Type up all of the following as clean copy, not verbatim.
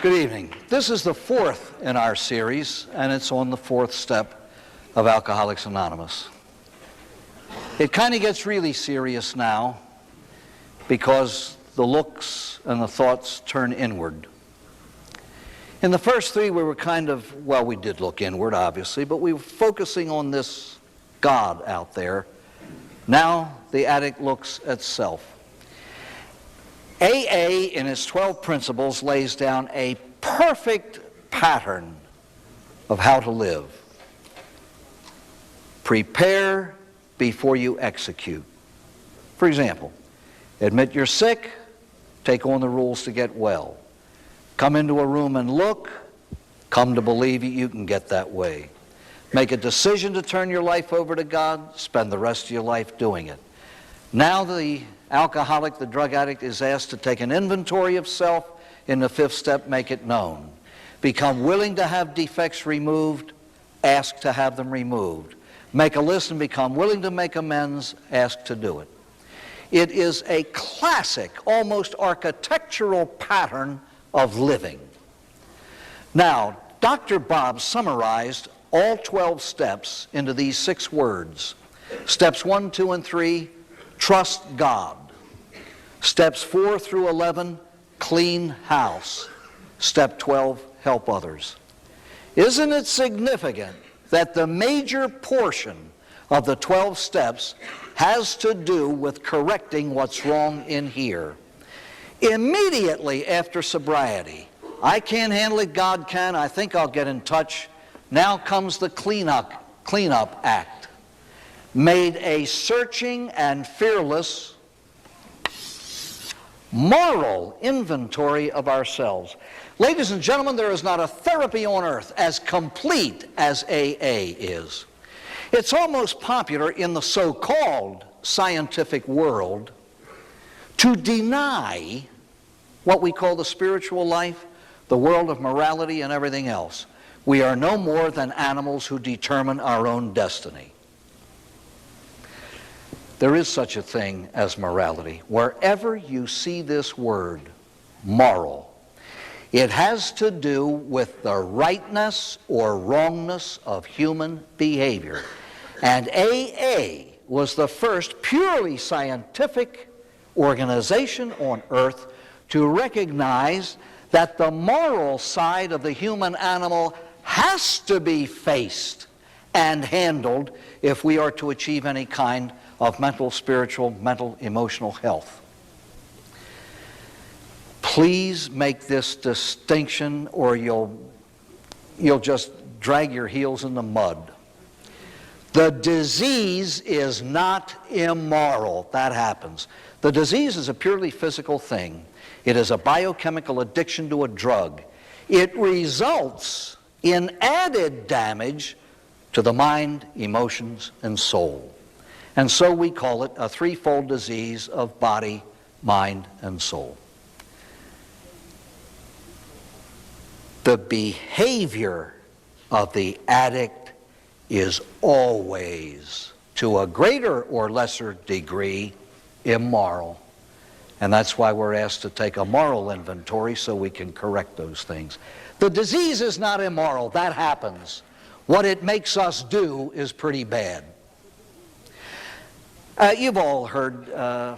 Good evening. This is the fourth in our series, and it's on the fourth step of Alcoholics Anonymous. It kind of gets really serious now because the looks and the thoughts turn inward. In the first three, we were we did look inward, obviously, but we were focusing on this God out there. Now the addict looks at self. AA, in its 12 principles, lays down a perfect pattern of how to live. Prepare before you execute. For example, admit you're sick, take on the rules to get well. Come into a room and look, come to believe you can get that way. Make a decision to turn your life over to God, spend the rest of your life doing it. Now the alcoholic, the drug addict, is asked to take an inventory of self. In the fifth step, make it known. Become willing to have defects removed, ask to have them removed. Make a list and become willing to make amends, ask to do it. It is a classic, almost architectural pattern of living. Now, Dr. Bob summarized all 12 steps into these 6 words. Steps 1, 2, and 3, trust God. Steps 4 through 11, clean house. Step 12, help others. Isn't it significant that the major portion of the 12 steps has to do with correcting what's wrong in here? Immediately after sobriety, I can't handle it, God can, I think I'll get in touch. Now comes the cleanup act. Made a searching and fearless moral inventory of ourselves. Ladies and gentlemen, there is not a therapy on earth as complete as AA is. It's almost popular in the so-called scientific world to deny what we call the spiritual life, the world of morality and everything else. We are no more than animals who determine our own destiny. There is such a thing as morality. Wherever you see this word, moral, it has to do with the rightness or wrongness of human behavior. And AA was the first purely scientific organization on earth to recognize that the moral side of the human animal has to be faced and handled if we are to achieve any kind of mental, spiritual, mental, emotional health. Please make this distinction or you'll just drag your heels in the mud. The disease is not immoral. That happens. The disease is a purely physical thing. It is a biochemical addiction to a drug. It results in added damage to the mind, emotions, and soul. And so we call it a threefold disease of body, mind, and soul. The behavior of the addict is always, to a greater or lesser degree, immoral. And that's why we're asked to take a moral inventory so we can correct those things. The disease is not immoral. That happens. What it makes us do is pretty bad. You've all heard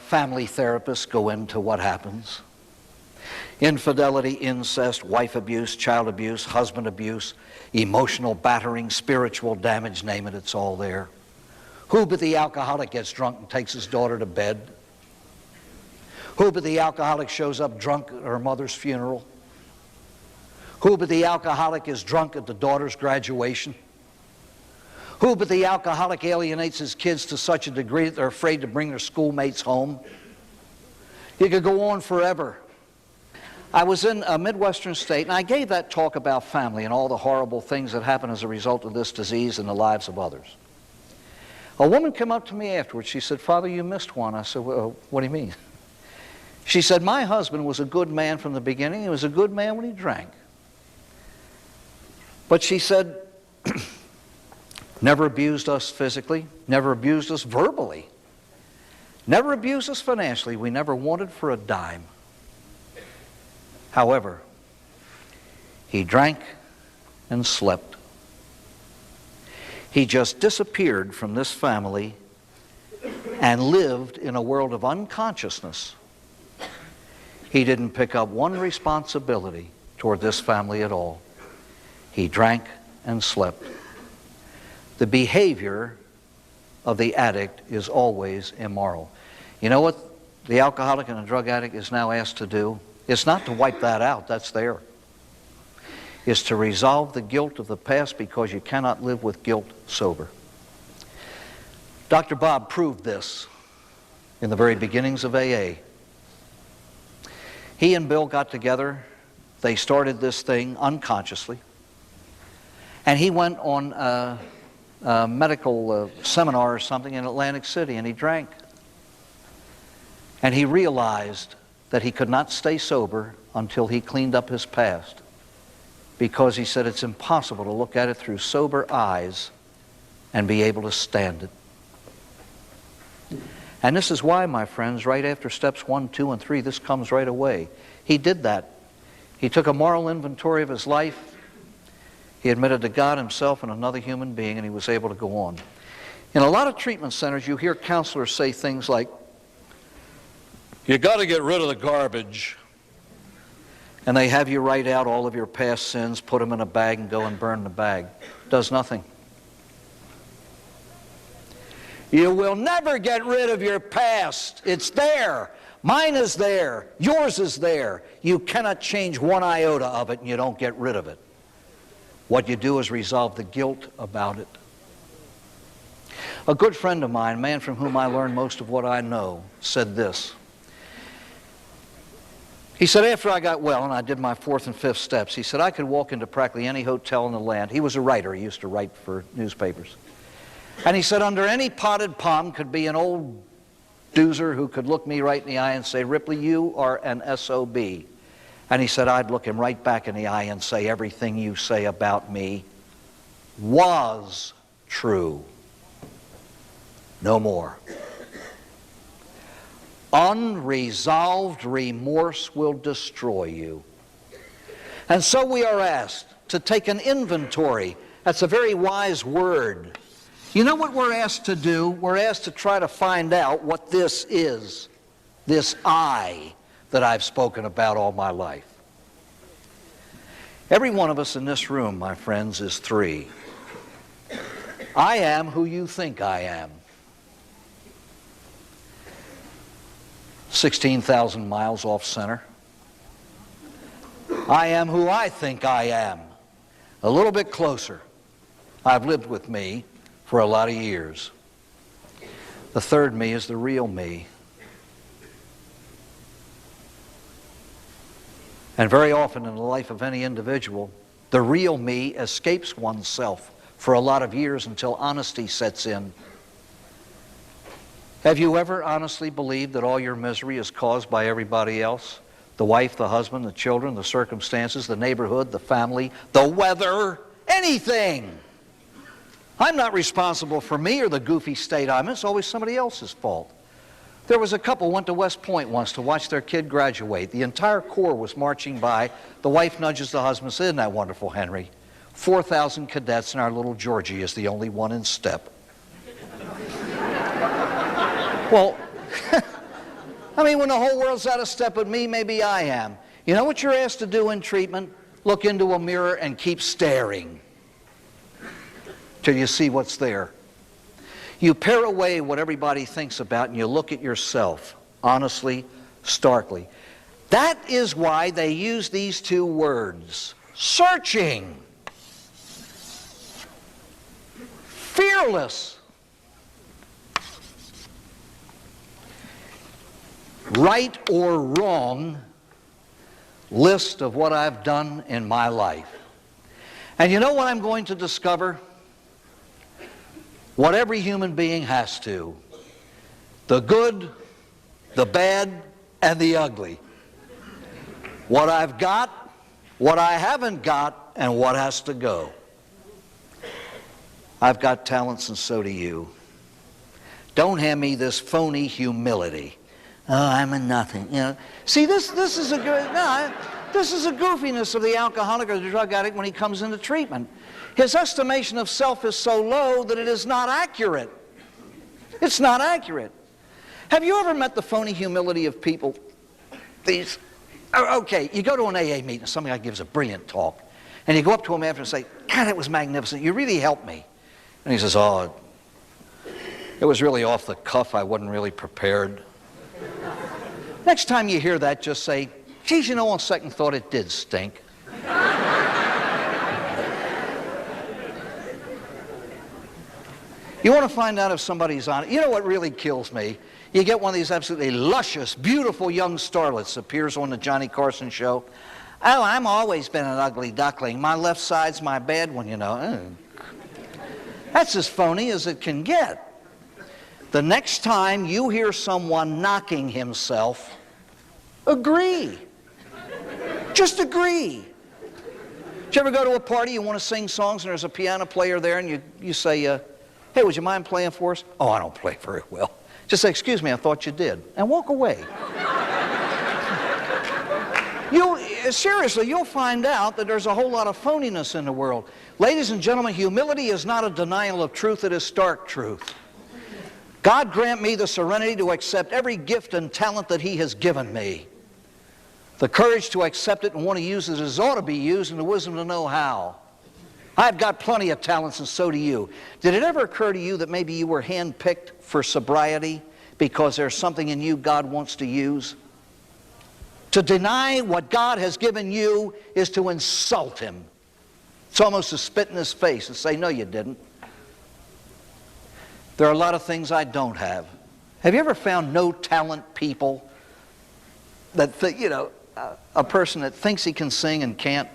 family therapists go into what happens. Infidelity, incest, wife abuse, child abuse, husband abuse, emotional battering, spiritual damage, name it, it's all there. Who but the alcoholic gets drunk and takes his daughter to bed? Who but the alcoholic shows up drunk at her mother's funeral? Who but the alcoholic is drunk at the daughter's graduation? Who but the alcoholic alienates his kids to such a degree that they're afraid to bring their schoolmates home? You could go on forever. I was in a Midwestern state, and I gave that talk about family and all the horrible things that happen as a result of this disease in the lives of others. A woman came up to me afterwards. She said, "Father, you missed one." I said, "Well, what do you mean?" She said, "My husband was a good man from the beginning. He was a good man when he drank." But she said, never abused us physically, never abused us verbally, never abused us financially. We never wanted for a dime. However, He drank and slept. He just disappeared from this family and lived in a world of unconsciousness. He didn't pick up one responsibility toward this family at all. He drank and slept. The behavior of the addict is always immoral. You know what the alcoholic and the drug addict is now asked to do? It's not to wipe that out, that's there. It's to resolve the guilt of the past, because you cannot live with guilt sober. Dr. Bob proved this in the very beginnings of AA. He and Bill got together. They started this thing unconsciously. And he went on a medical seminar or something in Atlantic City, and he drank. And he realized that he could not stay sober until he cleaned up his past, because he said it's impossible to look at it through sober eyes and be able to stand it. And this is why, my friends, right after steps 1, 2, and 3, this comes right away. He did that. He took a moral inventory of his life. He admitted to God, himself, and another human being, and he was able to go on. In a lot of treatment centers, you hear counselors say things like, "You got to get rid of the garbage." And they have you write out all of your past sins, put them in a bag, and go and burn the bag. Does nothing. You will never get rid of your past. It's there. Mine is there. Yours is there. You cannot change one iota of it, and you don't get rid of it. What you do is resolve the guilt about it. A good friend of mine, a man from whom I learned most of what I know, said this. He said, after I got well and I did my 4th and 5th steps, he said, I could walk into practically any hotel in the land. He was a writer. He used to write for newspapers. And he said, under any potted palm could be an old doozer who could look me right in the eye and say, "Ripley, you are an SOB." And he said, I'd look him right back in the eye and say, "Everything you say about me was true. No more." Unresolved remorse will destroy you. And so we are asked to take an inventory. That's a very wise word. You know what we're asked to do? We're asked to try to find out what this is, this I that I've spoken about all my life. Every one of us in this room, my friends, is 3. I am who you think I am. 16,000 miles off center. I am who I think I am. A little bit closer. I've lived with me for a lot of years. The third me is the real me. And very often in the life of any individual, the real me escapes oneself for a lot of years until honesty sets in. Have you ever honestly believed that all your misery is caused by everybody else? The wife, the husband, the children, the circumstances, the neighborhood, the family, the weather, anything. I'm not responsible for me or the goofy state I'm in. It's always somebody else's fault. There was a couple went to West Point once to watch their kid graduate. The entire Corps was marching by. The wife nudges the husband and says, "Isn't that wonderful, Henry? 4,000 cadets and our little Georgie is the only one in step." Well, I mean, when the whole world's out of step with me, maybe I am. You know what you're asked to do in treatment? Look into a mirror and keep staring till you see what's there. You pare away what everybody thinks about and you look at yourself, honestly, starkly. That is why they use these 2 words. Searching. Fearless. Right or wrong list of what I've done in my life. And you know what I'm going to discover? What every human being has to. The good, the bad, and the ugly. What I've got, what I haven't got, and what has to go. I've got talents and so do you. Don't hand me this phony humility. Oh, I'm a nothing. You know. See, this is a good. No, This is the goofiness of the alcoholic or the drug addict when he comes into treatment. His estimation of self is so low that it is not accurate. It's not accurate. Have you ever met the phony humility of people? Okay, you go to an AA meeting, some guy gives a brilliant talk, and you go up to him after and say, God, that was magnificent. You really helped me. And he says, oh, it was really off the cuff. I wasn't really prepared. Next time you hear that, just say, geez, you know, on second thought, it did stink. You want to find out if somebody's on it. You know what really kills me? You get one of these absolutely luscious, beautiful young starlets appears on the Johnny Carson show. Oh, I've always been an ugly duckling. My left side's my bad one, you know. That's as phony as it can get. The next time you hear someone knocking himself, agree. Just agree. Did you ever go to a party, you want to sing songs, and there's a piano player there, and you say, hey, would you mind playing for us? Oh, I don't play very well. Just say, excuse me, I thought you did, and walk away. Seriously, you'll find out that there's a whole lot of phoniness in the world. Ladies and gentlemen, humility is not a denial of truth, it is stark truth. God grant me the serenity to accept every gift and talent that He has given me. The courage to accept it and want to use it as it ought to be used, and the wisdom to know how. I've got plenty of talents, and so do you. Did it ever occur to you that maybe you were handpicked for sobriety because there's something in you God wants to use? To deny what God has given you is to insult Him. It's almost to spit in His face and say, no, you didn't. There are a lot of things I don't have. Have you ever found no talent people that, a person that thinks he can sing and can't?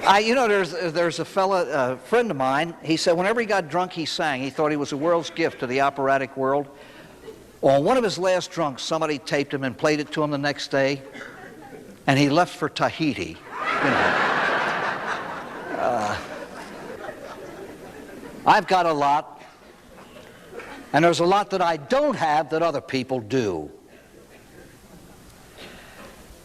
There's a fella, a friend of mine, he said whenever he got drunk, he sang. He thought he was a world's gift to the operatic world. On one of his last drunks, somebody taped him and played it to him the next day, and he left for Tahiti. I've got a lot, and there's a lot that I don't have that other people do.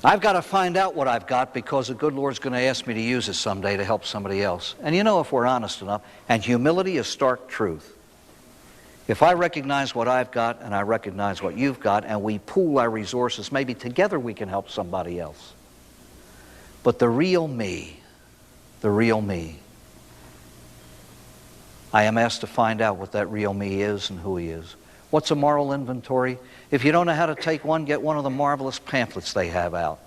I've got to find out what I've got because the good Lord's going to ask me to use it someday to help somebody else. And you know, if we're honest enough, and humility is stark truth. If I recognize what I've got and I recognize what you've got and we pool our resources, maybe together we can help somebody else. But the real me, I am asked to find out what that real me is and who he is. What's a moral inventory? If you don't know how to take one, get one of the marvelous pamphlets they have out.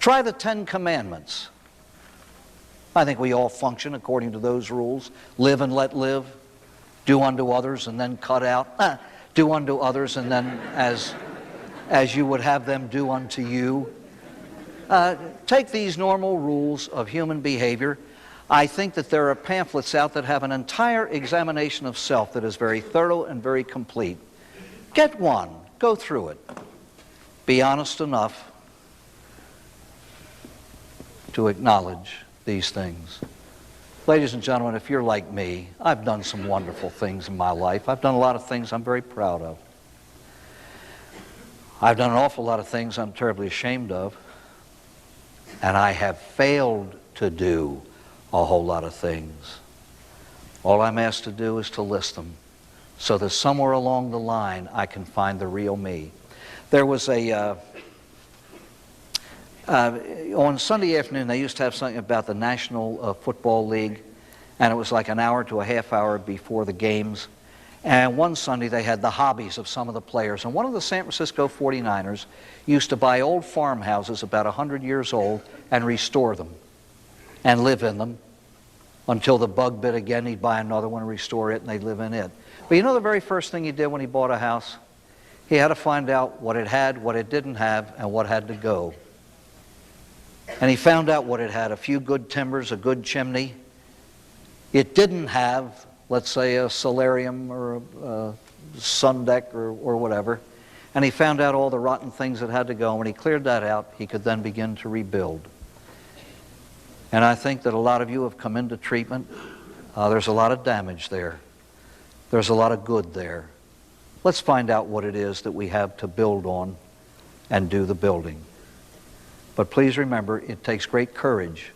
Try the 10 Commandments. I think we all function according to those rules. Live and let live. Do unto others and then cut out. Do unto others and then as you would have them do unto you. Take these normal rules of human behavior. I think that there are pamphlets out that have an entire examination of self that is very thorough and very complete. Get one. Go through it. Be honest enough to acknowledge these things. Ladies and gentlemen, if you're like me, I've done some wonderful things in my life. I've done a lot of things I'm very proud of. I've done an awful lot of things I'm terribly ashamed of. And I have failed to do a whole lot of things. All I'm asked to do is to list them so that somewhere along the line I can find the real me. There was on Sunday afternoon, they used to have something about the National Football League, and it was like an hour to a half hour before the games. And one Sunday, they had the hobbies of some of the players. And one of the San Francisco 49ers used to buy old farmhouses about 100 years old and restore them and live in them until the bug bit again. He'd buy another one and restore it, and they'd live in it. But you know the very first thing he did when he bought a house? He had to find out what it had, what it didn't have, and what had to go. And he found out what it had: a few good timbers, a good chimney. It didn't have, let's say, a solarium or a sun deck or whatever. And he found out all the rotten things that had to go. And when he cleared that out, he could then begin to rebuild. And I think that a lot of you have come into treatment. There's a lot of damage there. There's a lot of good there. Let's find out what it is that we have to build on and do the building. But please remember, it takes great courage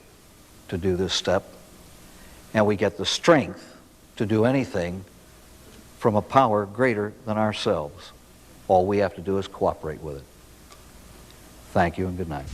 to do this step, and we get the strength to do anything from a power greater than ourselves. All we have to do is cooperate with it. Thank you and good night.